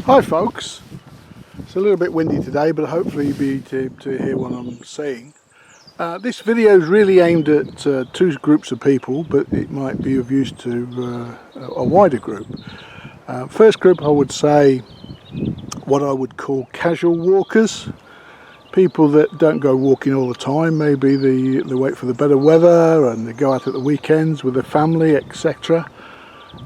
Hi folks, it's a little bit windy today, but hopefully you'll be able to hear what I'm saying. This video is really aimed at two groups of people, but it might be of use to a wider group. First group, I would say what I would call casual walkers, people that don't go walking all the time. Maybe they wait for the better weather and they go out at the weekends with their family, etc.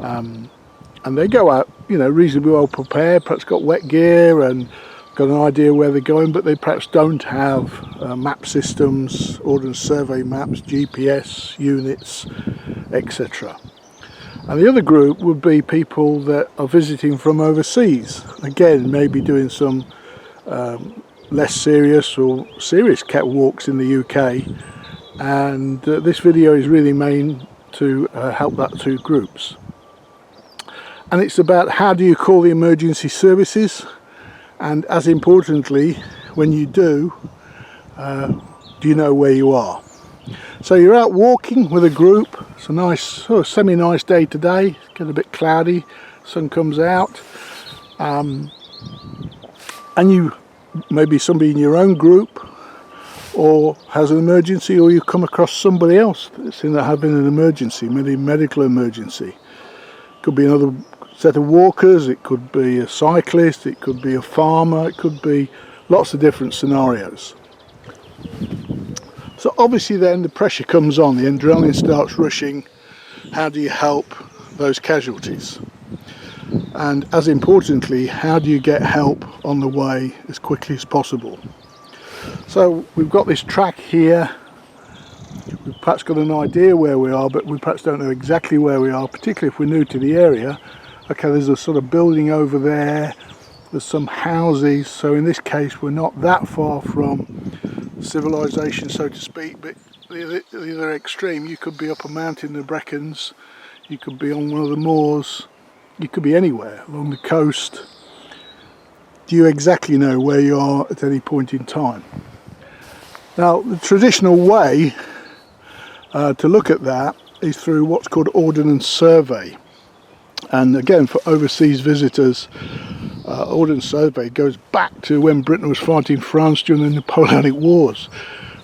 And they go out, you know, reasonably well prepared, perhaps got wet gear and got an idea where they're going, but they perhaps don't have map systems, Ordnance Survey maps, GPS units, etc. And the other group would be people that are visiting from overseas, again maybe doing some less serious or serious cat walks in the UK, and this video is really meant to help that two groups. And it's about how do you call the emergency services, and as importantly, when you do you know where you are? So you're out walking with a group. It's a nice, sort of semi-nice day today. It's getting a bit cloudy, sun comes out, and you, maybe somebody in your own group or has an emergency, or you come across somebody else that's having an emergency, maybe a medical emergency. Could be another set of walkers, it could be a cyclist, it could be a farmer, it could be lots of different scenarios. So obviously then the pressure comes on, the adrenaline starts rushing. How do you help those casualties? And as importantly, how do you get help on the way as quickly as possible? So we've got this track here. We've perhaps got an idea where we are, but we perhaps don't know exactly where we are, particularly if we're new to the area. Okay, there's a sort of building over there, there's some houses, so in this case we're not that far from civilization, so to speak, but the other extreme, you could be up a mountain in the Brecons, you could be on one of the moors, you could be anywhere along the coast. Do you exactly know where you are at any point in time? Now, the traditional way to look at that is through what's called Ordnance Survey. And again, for overseas visitors, Ordnance Survey goes back to when Britain was fighting France during the Napoleonic Wars.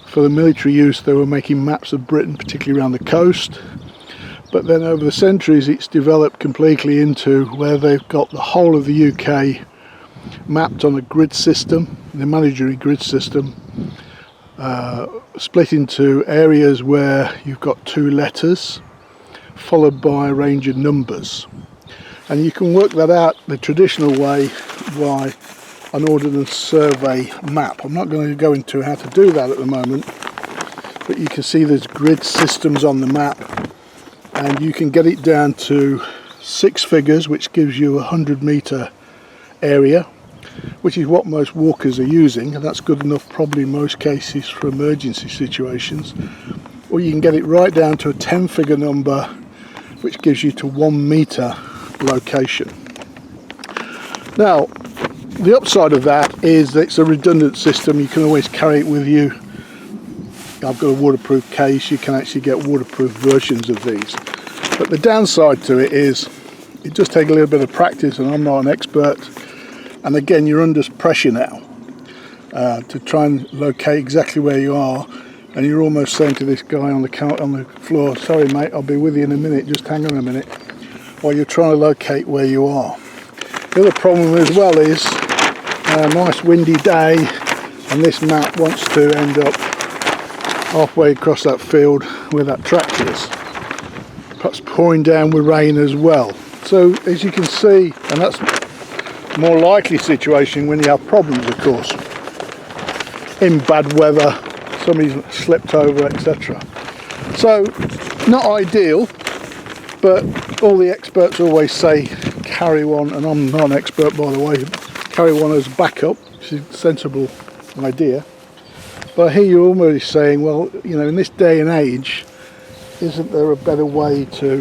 For the military use, they were making maps of Britain, particularly around the coast. But then over the centuries, it's developed completely into where they've got the whole of the UK mapped on a grid system, the imaginary grid system, split into areas where you've got two letters, followed by a range of numbers. And you can work that out the traditional way by an Ordnance Survey map. I'm not going to go into how to do that at the moment, but you can see there's grid systems on the map, and you can get it down to 6 figures, which gives you a 100-metre area, which is what most walkers are using, and that's good enough probably in most cases for emergency situations. Or you can get it right down to a 10-figure number, which gives you to 1 metre location. Now, the upside of that is that it's a redundant system. You can always carry it with you. I've got a waterproof case. You can actually get waterproof versions of these. But the downside to it is it does take a little bit of practice, and I'm not an expert. And again, you're under pressure now to try and locate exactly where you are. And you're almost saying to this guy on the floor, sorry mate, I'll be with you in a minute, just hang on a minute, while you're trying to locate where you are. The other problem as well is a nice windy day, and this map wants to end up halfway across that field where that tractor is. Perhaps pouring down with rain as well. So as you can see, and that's a more likely situation when you have problems, of course, in bad weather, somebody's slipped over, etc. So not ideal, but all the experts always say carry one, and I'm not an expert by the way, carry one as backup, which is a sensible idea. But I hear you almost saying, well, you know, in this day and age, isn't there a better way to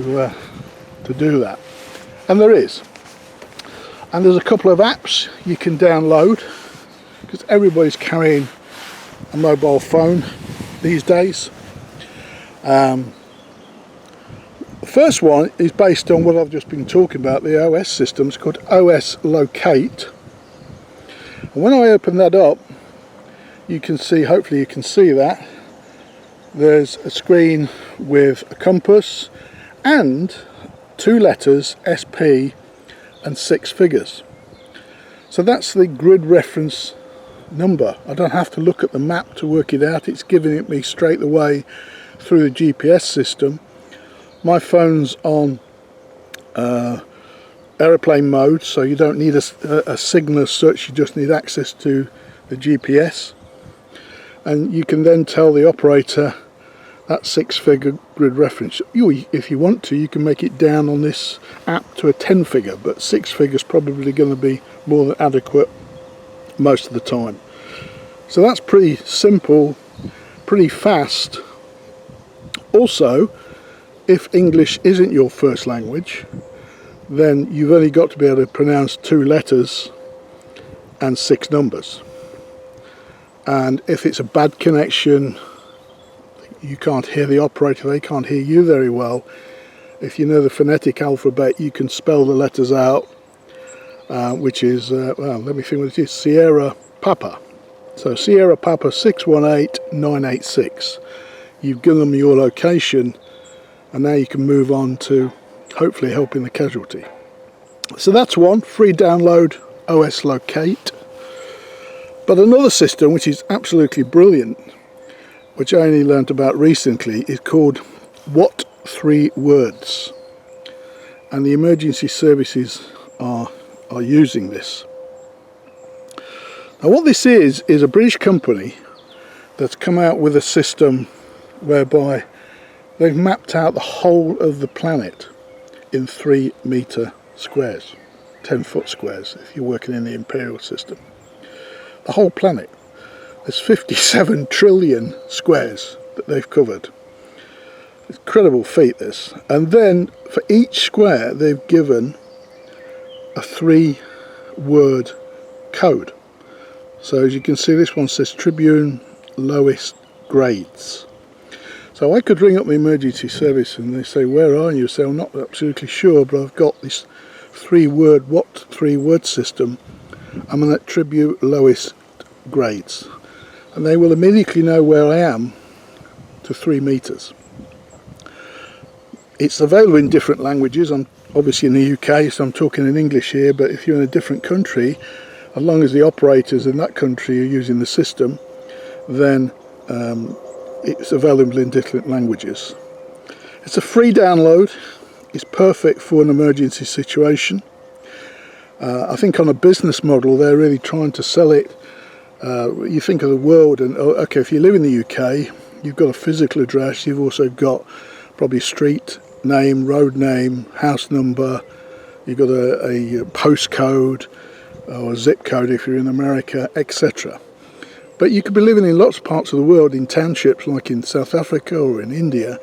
do that? And there is. And there's a couple of apps you can download, because everybody's carrying a mobile phone these days. The first one is based on what I've just been talking about, the OS system. It's called OS Locate. And when I open that up, you can see, hopefully you can see that, there's a screen with a compass and 2 letters, SP, and 6 figures. So that's the grid reference number. I don't have to look at the map to work it out. It's giving it me straight away through the GPS system. My phone's on aeroplane mode, so you don't need a signal as such, you just need access to the GPS. And you can then tell the operator that 6-figure grid reference. If you want to, you can make it down on this app to a 10-figure, but 6 figures probably going to be more than adequate most of the time. So that's pretty simple, pretty fast. Also, if English isn't your first language, then you've only got to be able to pronounce 2 letters and 6 numbers. And if it's a bad connection, you can't hear the operator, they can't hear you very well, if you know the phonetic alphabet, you can spell the letters out, which is, well, let me think what it is, Sierra Papa. So Sierra Papa 618986. You've given them your location, and now you can move on to hopefully helping the casualty. So that's one, free download, OS Locate. But another system which is absolutely brilliant, which I only learnt about recently, is called What 3 Words, and the emergency services are using this. Now what this is a British company that's come out with a system whereby they've mapped out the whole of the planet in 3-metre squares, 10-foot squares if you're working in the imperial system. The whole planet. There's 57 trillion squares that they've covered. Incredible feat, this. And then for each square they've given a 3-word code. So as you can see, this one says Tribune lowest grades. So I could ring up the emergency service and they say, where are you? So I'm not absolutely sure, but I've got this 3-word, what 3-word system. I'm an attribute lowest grades. And they will immediately know where I am to 3 meters. It's available in different languages. I'm obviously in the UK, so I'm talking in English here, but if you're in a different country, as long as the operators in that country are using the system, then it's available in different languages. It's a free download. It's perfect for an emergency situation. I think on a business model they're really trying to sell it. You think of the world and okay, if you live in the UK, you've got a physical address, you've also got probably street name, road name, house number, you've got a postcode or a zip code if you're in America, etc. But you could be living in lots of parts of the world, in townships like in South Africa or in India,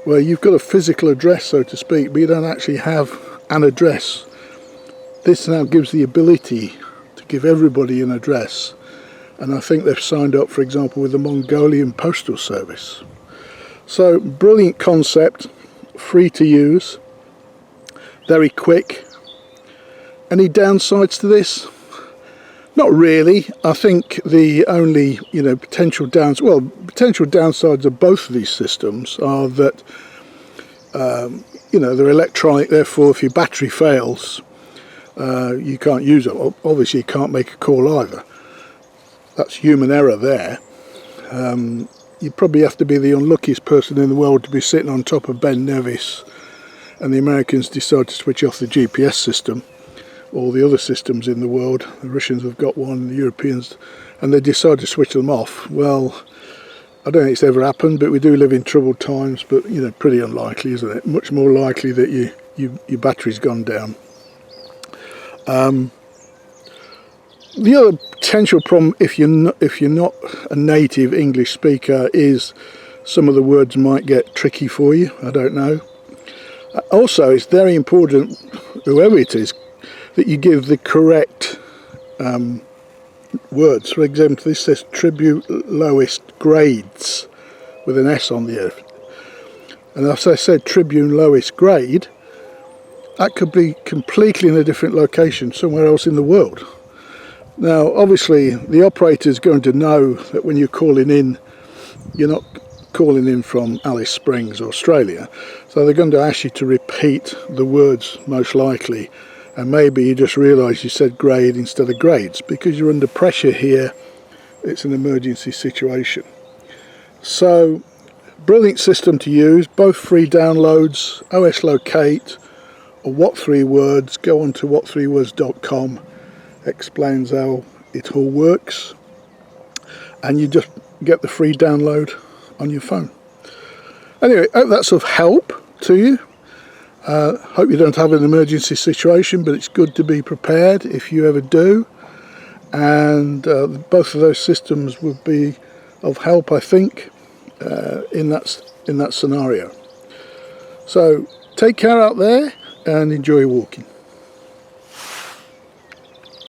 where you've got a physical address, so to speak, but you don't actually have an address. This now gives the ability to give everybody an address, and I think they've signed up, for example, with the Mongolian Postal Service. So brilliant concept, free to use, very quick. Any downsides to this? Not really. I think the only potential downsides of both of these systems are that they're electronic, therefore if your battery fails you can't use it. Obviously you can't make a call either. That's human error there. You probably have to be the unluckiest person in the world to be sitting on top of Ben Nevis and the Americans decide to switch off the GPS system. All the other systems in the world, the Russians have got one, the Europeans, and they decide to switch them off. Well, I don't think it's ever happened, but we do live in troubled times, but pretty unlikely, isn't it? Much more likely that your battery's gone down. The other potential problem, if you're not a native English speaker, is some of the words might get tricky for you. I don't know. Also, it's very important, whoever it is, that you give the correct words. For example, this says tribute lowest grades with an S on the end. And as I said, Tribune lowest grade, that could be completely in a different location somewhere else in the world. Now obviously the operator is going to know that when you're calling in, you're not calling in from Alice Springs, Australia, so they're going to ask you to repeat the words most likely, and maybe you just realise you said grade instead of grades because you're under pressure here. It's an emergency situation. So brilliant system to use, both free downloads, OS Locate or What 3 Words. Go on to what3words.com, explains how it all works, and you just get the free download on your phone. Anyway, I hope that's of help to you. Hope you don't have an emergency situation, but it's good to be prepared if you ever do. And both of those systems would be of help, I think, in that scenario. So take care out there and enjoy walking.